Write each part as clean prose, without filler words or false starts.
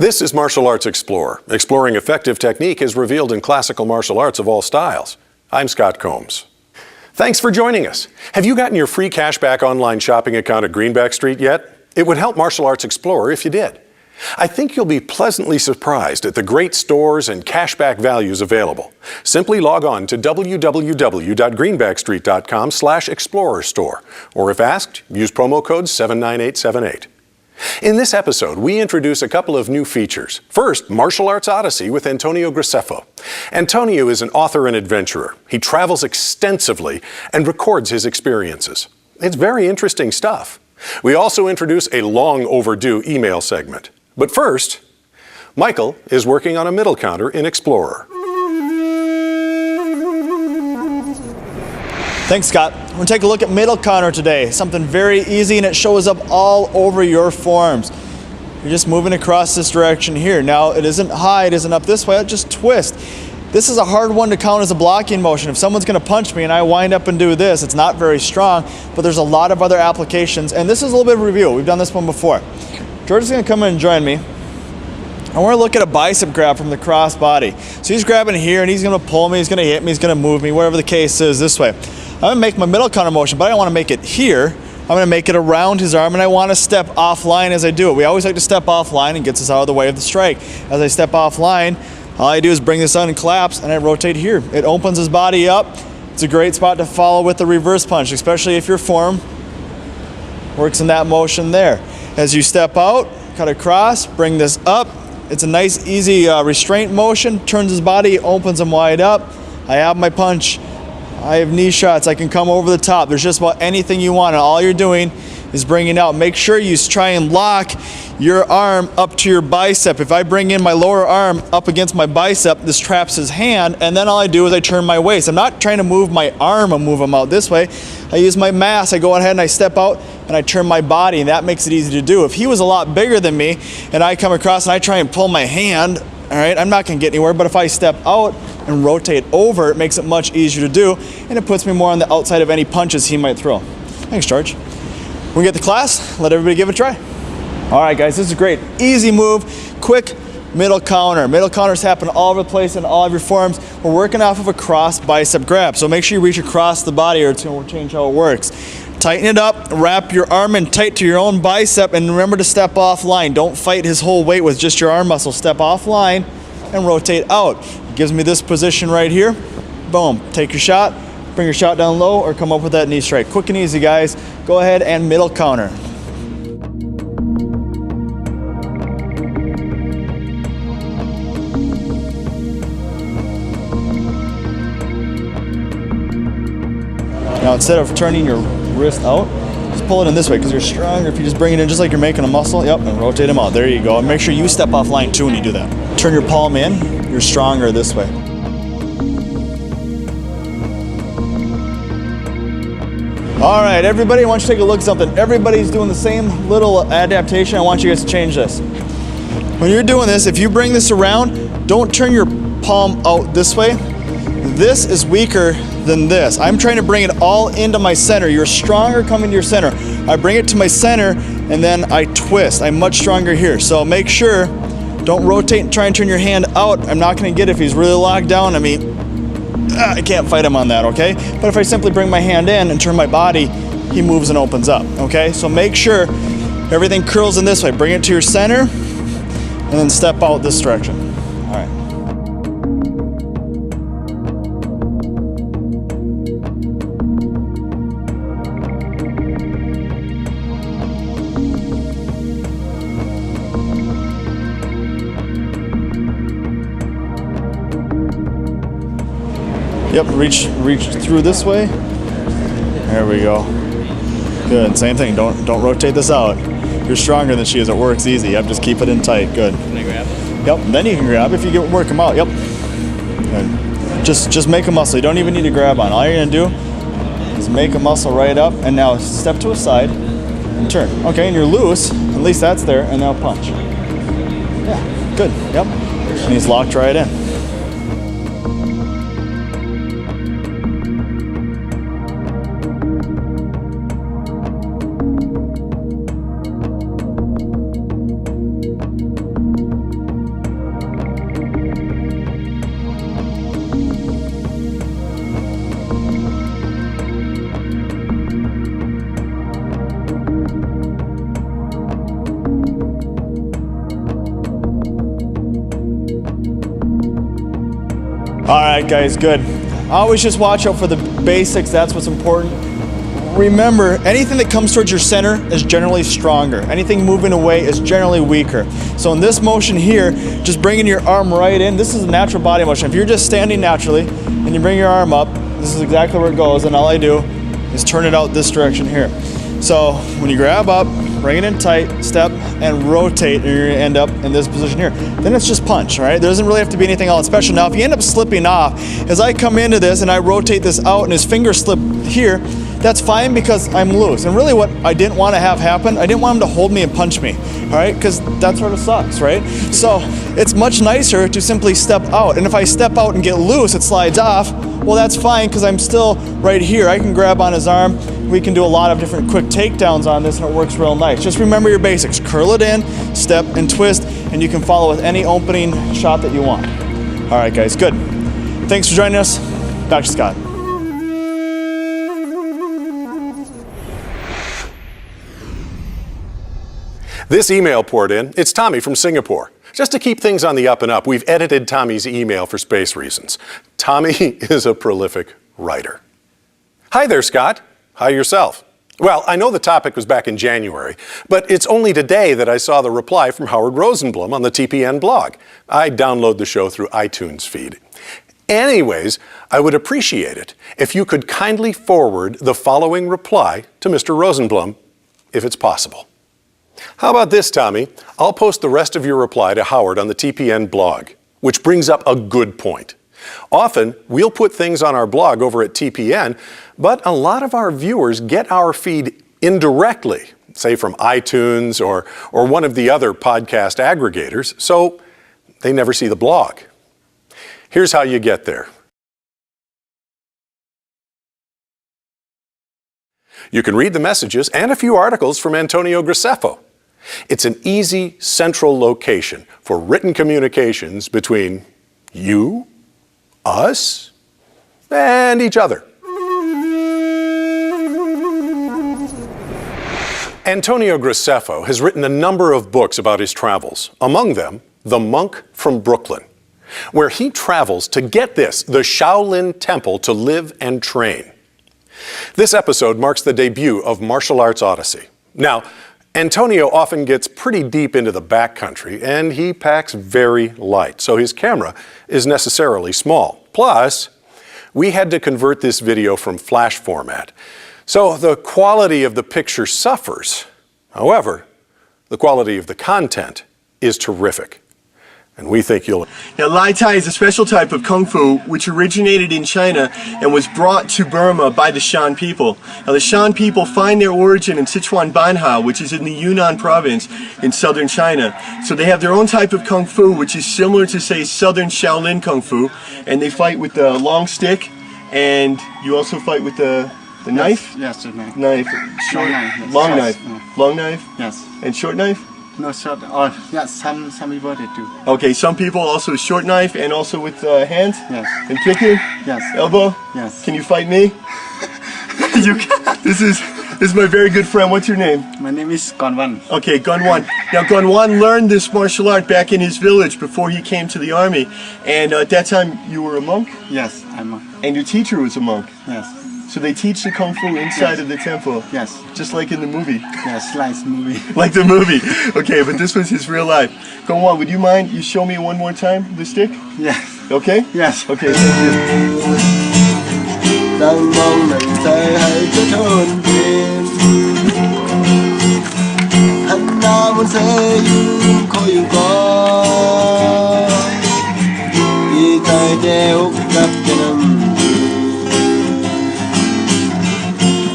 This is Martial Arts Explorer. Exploring effective technique is revealed in classical martial arts of all styles. I'm Scott Combs. Thanks for joining us. Have you gotten your free cashback online shopping account at Greenback Street yet? It would help Martial Arts Explorer if you did. I think you'll be pleasantly surprised at the great stores and cashback values available. Simply log on to www.greenbackstreet.com/explorerstore, or if asked, use promo code 79878. In this episode, we introduce a couple of new features. First, Martial Arts Odyssey with Antonio Graceffo. Antonio is an author and adventurer. He travels extensively and records his experiences. It's very interesting stuff. We also introduce a long overdue email segment. But first, Michael is working on a middle counter in Explorer. Thanks, Scott. We're going to take a look at middle counter today. Something very easy, and it shows up all over your forms. You're just moving across this direction here. Now, it isn't high, it isn't up this way, just twist. This is a hard one to count as a blocking motion. If someone's going to punch me and I wind up and do this, it's not very strong, but there's a lot of other applications, and this is a little bit of a review. We've done this one before. George is going to come in and join me. I want to look at a bicep grab from the cross body. So he's grabbing here, and he's going to pull me, he's going to hit me, he's going to move me, whatever the case is, this way. I'm going to make my middle counter motion, but I don't want to make it here. I'm going to make it around his arm, and I want to step offline as I do it. We always like to step offline and gets us out of the way of the strike. As I step offline, all I do is bring this on and collapse, and I rotate here. It opens his body up. It's a great spot to follow with the reverse punch, especially if your form works in that motion there. As you step out, cut across, bring this up. It's a nice, easy restraint motion. Turns his body, opens him wide up. I have my punch. I have knee shots. I can come over the top. There's just about anything you want, and all you're doing is bringing out. Make sure you try and lock your arm up to your bicep. If I bring in my lower arm up against my bicep, this traps his hand, and then all I do is I turn my waist. I'm not trying to move my arm and move him out this way. I use my mass. I go ahead and I step out and I turn my body, and that makes it easy to do. If he was a lot bigger than me and I come across and I try and pull my hand, all right, I'm not going to get anywhere, but if I step out and rotate over, it makes it much easier to do, and it puts me more on the outside of any punches he might throw. Thanks, George. When we get to class, let everybody give it a try. All right, guys, this is great. Easy move, quick middle counter. Middle counters happen all over the place in all of your forms. We're working off of a cross bicep grab, so make sure you reach across the body or it's going to change how it works. Tighten it up, wrap your arm in tight to your own bicep, and remember to step offline. Don't fight his whole weight with just your arm muscle. Step offline and rotate out. It gives me this position right here. Boom. Take your shot, bring your shot down low, or come up with that knee strike. Quick and easy, guys. Go ahead and middle counter. Now, instead of turning your wrist out, just pull it in this way because you're stronger if you just bring it in just like you're making a muscle. Yep, and rotate them out. There you go. And make sure you step offline too when you do that. Turn your palm in. You're stronger this way. All right, everybody, I want you to take a look at something. Everybody's doing the same little adaptation. I want you guys to change this. When you're doing this, if you bring this around, don't turn your palm out this way. This is weaker than this. I'm trying to bring it all into my center. You're stronger coming to your center. I bring it to my center and then I twist. I'm much stronger here. So make sure, don't rotate and try and turn your hand out. I'm not going to get it if he's really locked down. I can't fight him on that, okay? But if I simply bring my hand in and turn my body, he moves and opens up, okay? So make sure everything curls in this way. Bring it to your center and then step out this direction. All right. Yep, reach through this way. There we go. Good, same thing. Don't rotate this out. You're stronger than she is. It works easy. Yep, just keep it in tight. Good. Can I grab? Yep, then you can grab if you can work them out. Yep. Good. Just make a muscle. You don't even need to grab on. All you're gonna do is make a muscle right up, and now step to a side and turn. Okay, and you're loose. At least that's there, and now punch. Yeah, good. Yep. And he's locked right in. All right, guys, good. Always just watch out for the basics. That's what's important. Remember, anything that comes towards your center is generally stronger. Anything moving away is generally weaker. So in this motion here, just bringing your arm right in, this is a natural body motion. If you're just standing naturally and you bring your arm up, this is exactly where it goes, and all I do is turn it out this direction here. So when you grab up, bring it in tight, step, and rotate, and you're gonna end up in this position here. Then it's just punch, right? There doesn't really have to be anything else special. Now, if you end up slipping off, as I come into this and I rotate this out and his finger slip here, that's fine because I'm loose. And really what I didn't want to have happen, I didn't want him to hold me and punch me, all right? Because that sort of sucks, right? So it's much nicer to simply step out. And if I step out and get loose, it slides off. Well, that's fine because I'm still right here. I can grab on his arm. We can do a lot of different quick takedowns on this and it works real nice. Just remember your basics. Curl it in, step, and twist, and you can follow with any opening shot that you want. All right, guys, good. Thanks for joining us. Dr. Scott. This email poured in. It's Tommy from Singapore. Just to keep things on the up and up, we've edited Tommy's email for space reasons. Tommy is a prolific writer. Hi there, Scott. Hi yourself. Well, I know the topic was back in January, but it's only today that I saw the reply from Howard Rosenblum on the TPN blog. I download the show through iTunes feed. Anyways, I would appreciate it if you could kindly forward the following reply to Mr. Rosenblum, if it's possible. How about this, Tommy? I'll post the rest of your reply to Howard on the TPN blog, which brings up a good point. Often, we'll put things on our blog over at TPN, but a lot of our viewers get our feed indirectly, say from iTunes or one of the other podcast aggregators, so they never see the blog. Here's how you get there. You can read the messages and a few articles from Antonio Graceffo. It's an easy central location for written communications between you, us, and each other. Antonio Graceffo has written a number of books about his travels, among them The Monk from Brooklyn, where he travels to, get this, the Shaolin Temple to live and train. This episode marks the debut of Martial Arts Odyssey. Now, Antonio often gets pretty deep into the backcountry, and he packs very light, so his camera is necessarily small. Plus, we had to convert this video from flash format, so the quality of the picture suffers. However, the quality of the content is terrific. And we think you'll... Now, Lai Tai is a special type of Kung Fu which originated in China and was brought to Burma by the Shan people. Now, the Shan people find their origin in Sichuan Banhao, which is in the Yunnan province in southern China. So they have their own type of Kung Fu, which is similar to, say, southern Shaolin Kung Fu. And they fight with the long stick, and you also fight with the knife? Yes, the knife. Knife. Short knife, yes. Long Yes. knife. Long knife? Yes. And short knife? No short. Oh, yes. Some people they do. Okay, some people also short knife and also with hands? Yes. And kicking? Yes. Elbow? Yes. Can you fight me? You can. This is my very good friend. What's your name? My name is Gonwan. Okay, Gunwan. Now, Gunwan learned this martial art back in his village before he came to the army. And at that time, you were a monk? Yes, I'm a. And your teacher was a monk? Yes. So they teach the Kung Fu inside Yes. of the temple? Yes. Just like in the movie? Yes, nice movie. Like the movie. Okay, but this was his real life. Gunwan, would you mind you show me one more time the stick? Yes. Okay? Yes. Okay, thank you. Đang mong mình sẽ hãy kết hôn thêm anh đã muốn sẽ yêu khó yêu có đi tay đeo gặp cho năm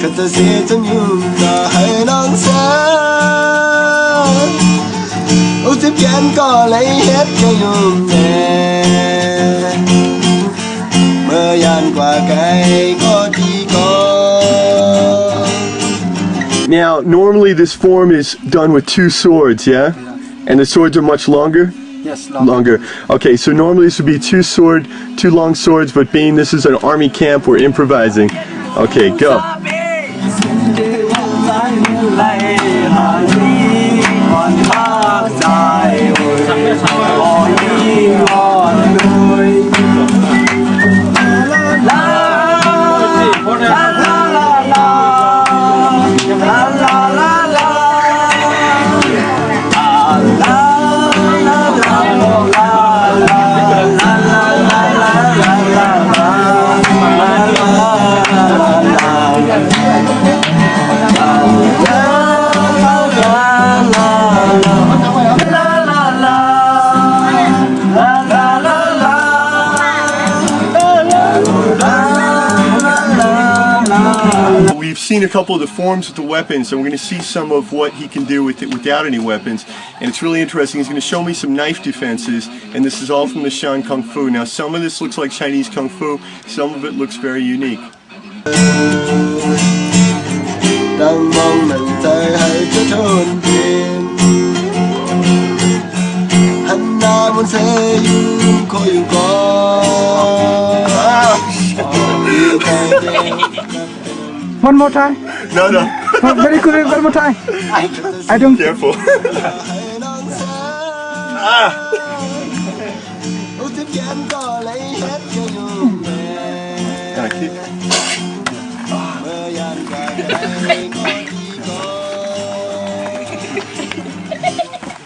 khát ta sẽ chẳng nhung ta hãy nắng sáng ưu tiếp chén có lấy hết cho nhung nè mơ gian qua cây có đi có. Now, normally this form is done with two swords, yeah? And the swords are much longer? Yes, Longer. Okay, so normally this would be two long swords, but being this is an army camp, we're improvising. Okay, go. We've seen a couple of the forms with the weapons, and we're going to see some of what he can do with it without any weapons. And it's really interesting. He's going to show me some knife defenses, and this is all from the Shan Kung Fu. Now, some of this looks like Chinese Kung Fu, some of it looks very unique. Đang mong mình tới hãy cho trốn tìm hắn đã muốn sẽ yêu có yêu có. One more time. No, no. Oh, very good. One more time. I don't. Careful. Gotta keep.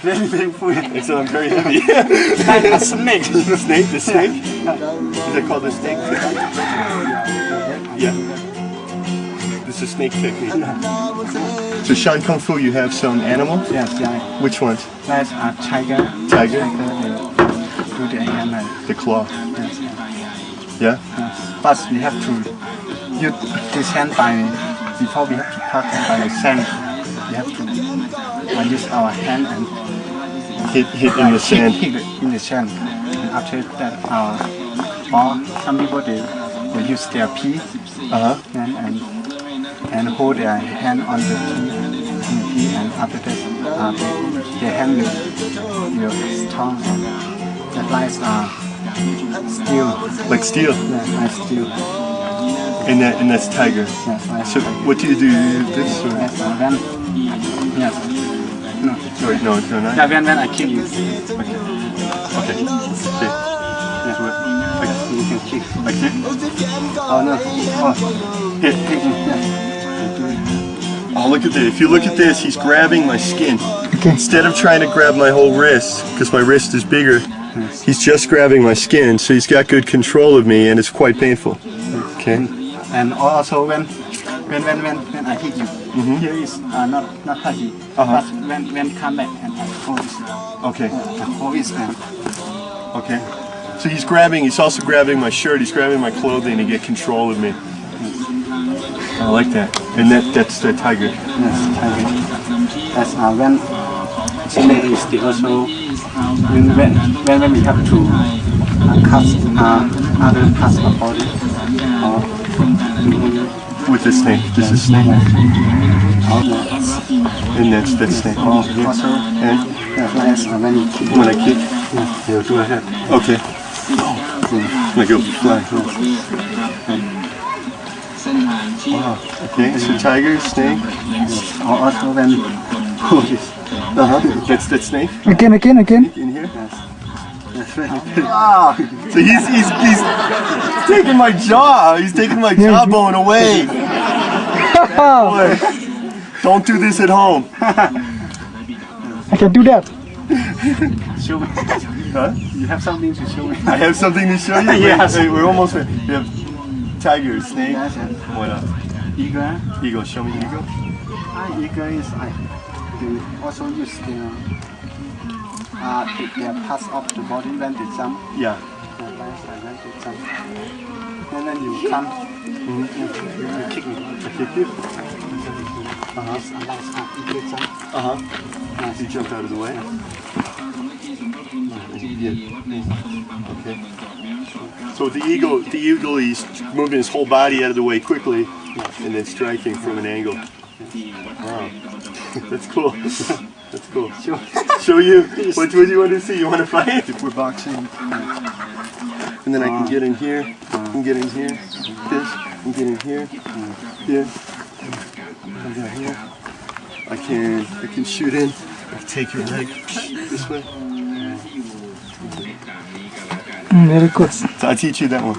Very painful. Excellent, very heavy. Like a snake. The snake? The snake? Is that called the snake technique? Yeah. This is snake technique. So Shan Kung Fu, you have some animals? Yes, yeah. Which ones? That's a tiger. Tiger? Do the hand like The claw. yes. Yeah? But we have to use this hand by before we have to touch by the sand. We have to use our hand and Hit in the sand. hit it in the sand. And after that, or some people they use their pee and hold their hand on the pee, and after that, their hand will strong and that lies steel. Like steel. Yeah, like steel. And that's tiger. Yes, like So what do? You do this? Or? yes, when yes. No. Wait, no, no, not. Yeah, when I kick you. Okay. Okay. Yeah. Like, You can kick. like this? Oh no. Oh. Hit. Yeah. Oh, look at this. If you look at this, he's grabbing my skin. Okay. Instead of trying to grab my whole wrist, because my wrist is bigger, he's just grabbing my skin, so he's got good control of me, and it's quite painful. Okay. And also when I hit you, here is not touchy. But when come back and I hold this, Okay. I hold this and Okay. So he's also grabbing my shirt, he's grabbing my clothing to get control of me. I like that. And that's the tiger. yes, tiger. That's when snake is the also when we have to cut other parts of body or With the snake. This is snake. And that's snake. also And yes, when you kick. when I kick, yeah, do I have? Okay. Like go fly. Wow. Okay, so tiger, snake. Or also when hold this. That's that snake Again. in here. Wow. So he's taking my jaw. He's taking my jawbone away. Boy, don't do this at home. I can do that. Show me. Huh? You have something to show me. I have something to show you. Yes. Wait, we're almost there. We have tiger, snake. Yes, yes. What else? Eagle. Eagle. Show me eagle. Eagle is they also use their parts of the body when they jump. Yeah. When they jump. And then you come, you kick me. I kick you. It's a nice eagle jump. He jumped out of the way. Yeah. Okay. So the eagle, he's moving his whole body out of the way quickly, and then striking from an angle. Wow. That's cool. That's cool. Show you. What do you want to see? You want to fight? If we're boxing. And then I can get in here. I can get in here. This. I can get in here. Here. I got here. I can shoot in. I can take your leg this way. Very good. So I teach you that one.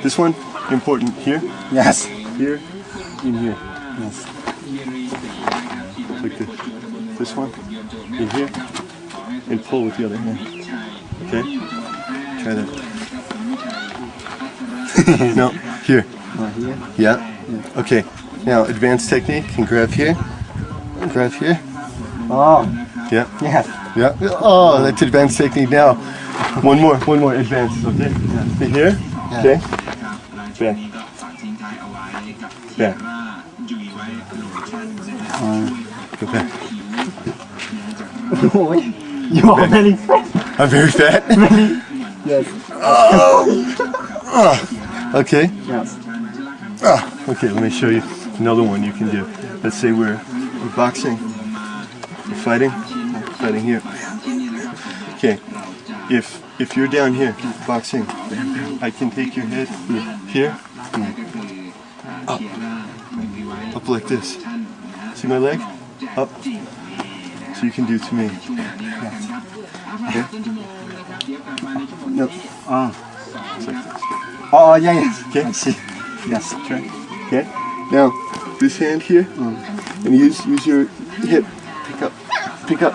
This one, important here, Yes. here, in here. Yes. Like this. This one, in here, and pull with the other hand. Okay? Try that. No, here. Here. Yeah? Okay. Now, advanced technique, can grab here, grab here. Oh, Yeah, yes. yeah. Oh, that's advanced technique now. One more, advanced, okay? Stay here, okay? Back. Back. Go back. You are very fat. I'm very fat? Yes. Okay. Yes. Okay, let me show you another one you can do. Let's say we're boxing, we're fighting here. Okay, if you're down here boxing, I can take your head here, up like this. See my leg? Up. So you can do to me. Okay? No. Oh. It's like this. Oh, yeah, yes. Okay? I see. Yes. Try. Okay? Now, this hand here, and use your hip. Pick up.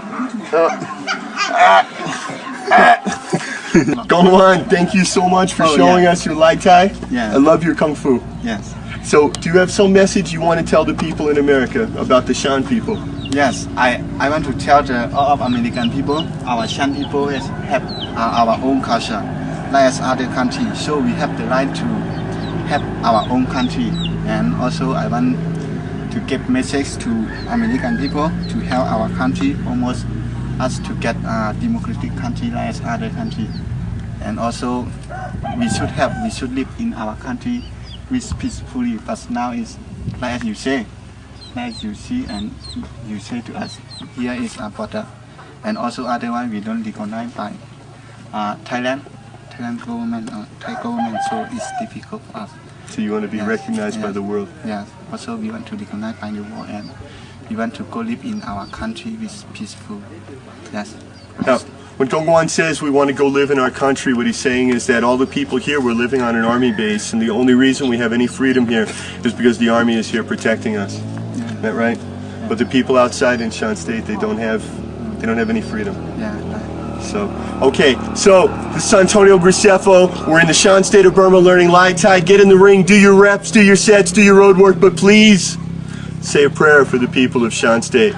Gongwan, thank you so much for showing us your Lai Tai. Yeah. I love your Kung Fu. Yes. So, do you have some message you want to tell the people in America about the Shan people? Yes, I want to tell all of American people, our Shan people have our own culture, like as other countries. So we have the right to have our own country. And also I want to give message to American people to help our country, almost us to get a democratic country like as other country. And also we should live in our country with peacefully. But now is like as you say. As you see and you say to us, here is a border, and also otherwise we don't recognize by Thailand government or Thai government, so it's difficult for us. So you want to be recognized by the world? Yes. Also we want to recognize by the world, and we want to go live in our country with peaceful. Yes. Now, when Gongwan says we want to go live in our country, what he's saying is that all the people here, we're living on an army base, and the only reason we have any freedom here is because the army is here protecting us. Is that right? But the people outside in Shan State, they don't have any freedom. Yeah. So, okay, so this is Antonio Graceffo. We're in the Shan State of Burma learning Lai Tai. Get in the ring, do your reps, do your sets, do your road work, but please say a prayer for the people of Shan State.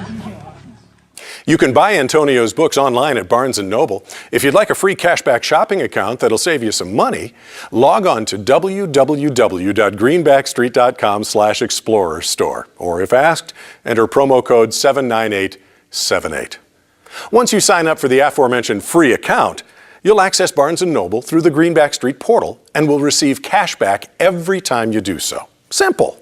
You can buy Antonio's books online at Barnes & Noble. If you'd like a free cashback shopping account that'll save you some money, log on to www.greenbackstreet.com/explorer store. Or if asked, enter promo code 79878. Once you sign up for the aforementioned free account, you'll access Barnes & Noble through the Greenback Street portal and will receive cashback every time you do so. Simple.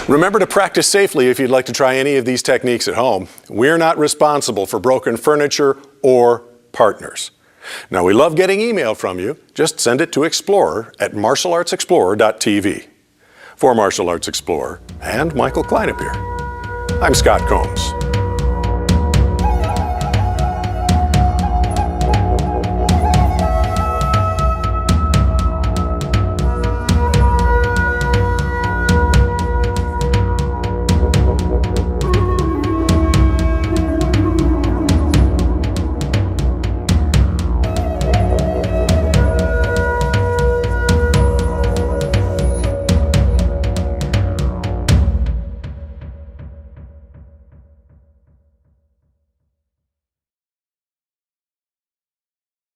Remember to practice safely if you'd like to try any of these techniques at home. We're not responsible for broken furniture or partners. Now, we love getting email from you. Just send it to explorer@martialartsexplorer.tv. For Martial Arts Explorer and Michael Kleinepeer, I'm Scott Combs.